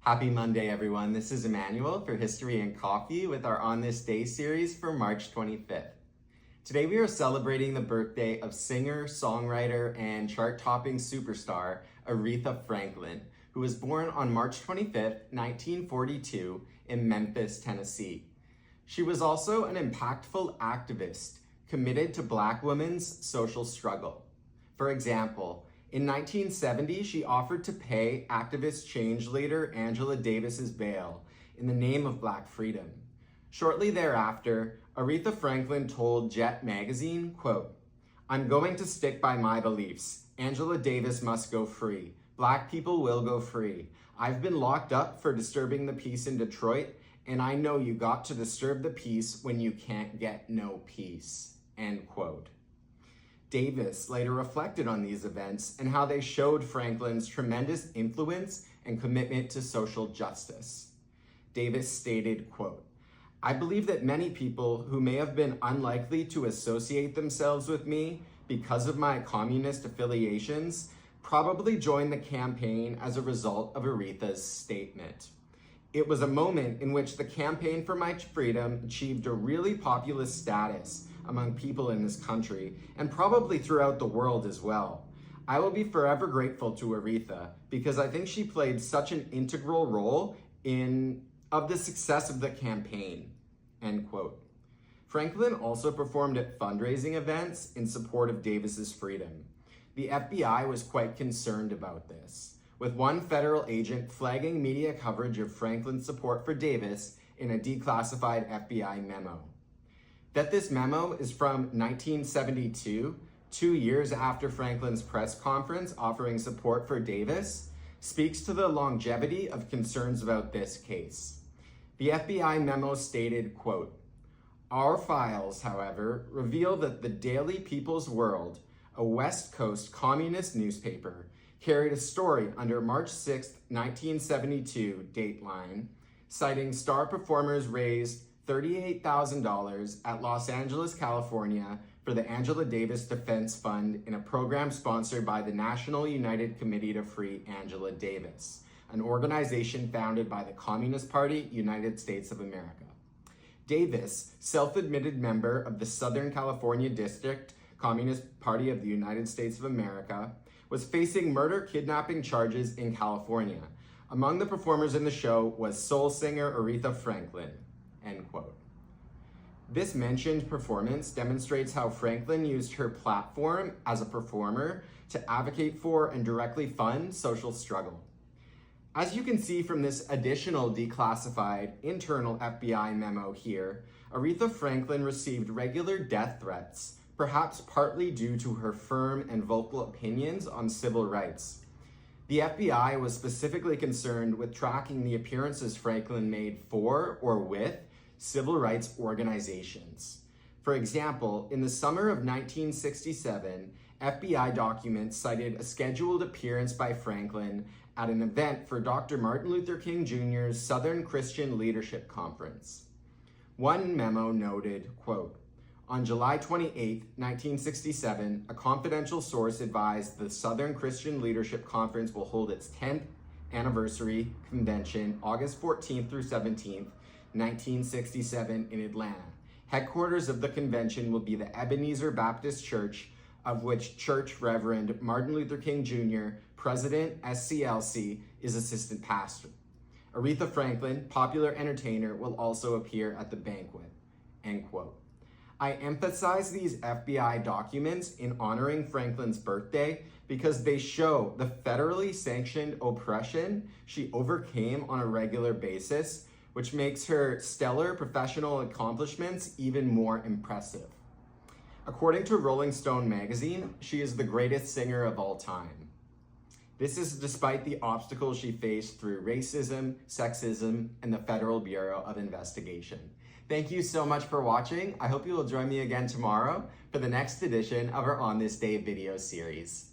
Happy Monday, everyone. This is Emmanuel for History and Coffee with our On This Day series for March 25th. Today we are celebrating the birthday of singer, songwriter, and chart-topping superstar Aretha Franklin, who was born on March 25th, 1942 in Memphis, Tennessee. She was also an impactful activist committed to Black women's social struggle. For example, in 1970, she offered to pay activist change leader Angela Davis's bail in the name of Black freedom. Shortly thereafter, Aretha Franklin told Jet magazine, quote, "I'm going to stick by my beliefs. Angela Davis must go free. Black people will go free. I've been locked up for disturbing the peace in Detroit, and I know you got to disturb the peace when you can't get no peace," end quote. Davis later reflected on these events and how they showed Franklin's tremendous influence and commitment to social justice. Davis stated, quote, "I believe that many people who may have been unlikely to associate themselves with me because of my communist affiliations probably joined the campaign as a result of Aretha's statement. It was a moment in which the campaign for my freedom achieved a really populist status among people in this country, and probably throughout the world as well. I will be forever grateful to Aretha because I think she played such an integral role of the success of the campaign," end quote. Franklin also performed at fundraising events in support of Davis's freedom. The FBI was quite concerned about this, with one federal agent flagging media coverage of Franklin's support for Davis in a declassified FBI memo. That this memo is from 1972, 2 years after Franklin's press conference offering support for Davis, speaks to the longevity of concerns about this case. The FBI memo stated, quote, "Our files, however, reveal that the Daily People's World, a West Coast communist newspaper, carried a story under March 6, 1972 dateline, citing star performers raised $38,000 at Los Angeles, California for the Angela Davis Defense Fund in a program sponsored by the National United Committee to Free Angela Davis, an organization founded by the Communist Party, United States of America. Davis, self-admitted member of the Southern California District Communist Party of the United States of America, was facing murder kidnapping charges in California. Among the performers in the show was soul singer Aretha Franklin," end quote. This mentioned performance demonstrates how Franklin used her platform as a performer to advocate for and directly fund social struggle. As you can see from this additional declassified internal FBI memo here, Aretha Franklin received regular death threats, perhaps partly due to her firm and vocal opinions on civil rights. The FBI was specifically concerned with tracking the appearances Franklin made for or with civil rights organizations. For example, in the summer of 1967, FBI documents cited a scheduled appearance by Franklin at an event for Dr. Martin Luther King Jr.'s Southern Christian Leadership Conference. One memo noted, quote, "On July 28, 1967, a confidential source advised the Southern Christian Leadership Conference will hold its 10th anniversary convention August 14th through 17th, 1967 in Atlanta. Headquarters of the convention will be the Ebenezer Baptist Church, of which Church Reverend Martin Luther King Jr., President SCLC, is assistant pastor. Aretha Franklin, popular entertainer, will also appear at the banquet," end quote. I emphasize these FBI documents in honoring Franklin's birthday because they show the federally sanctioned oppression she overcame on a regular basis, which makes her stellar professional accomplishments even more impressive. According to Rolling Stone magazine, she is the greatest singer of all time. This is despite the obstacles she faced through racism, sexism, and the Federal Bureau of Investigation. Thank you so much for watching. I hope you will join me again tomorrow for the next edition of our On This Day video series.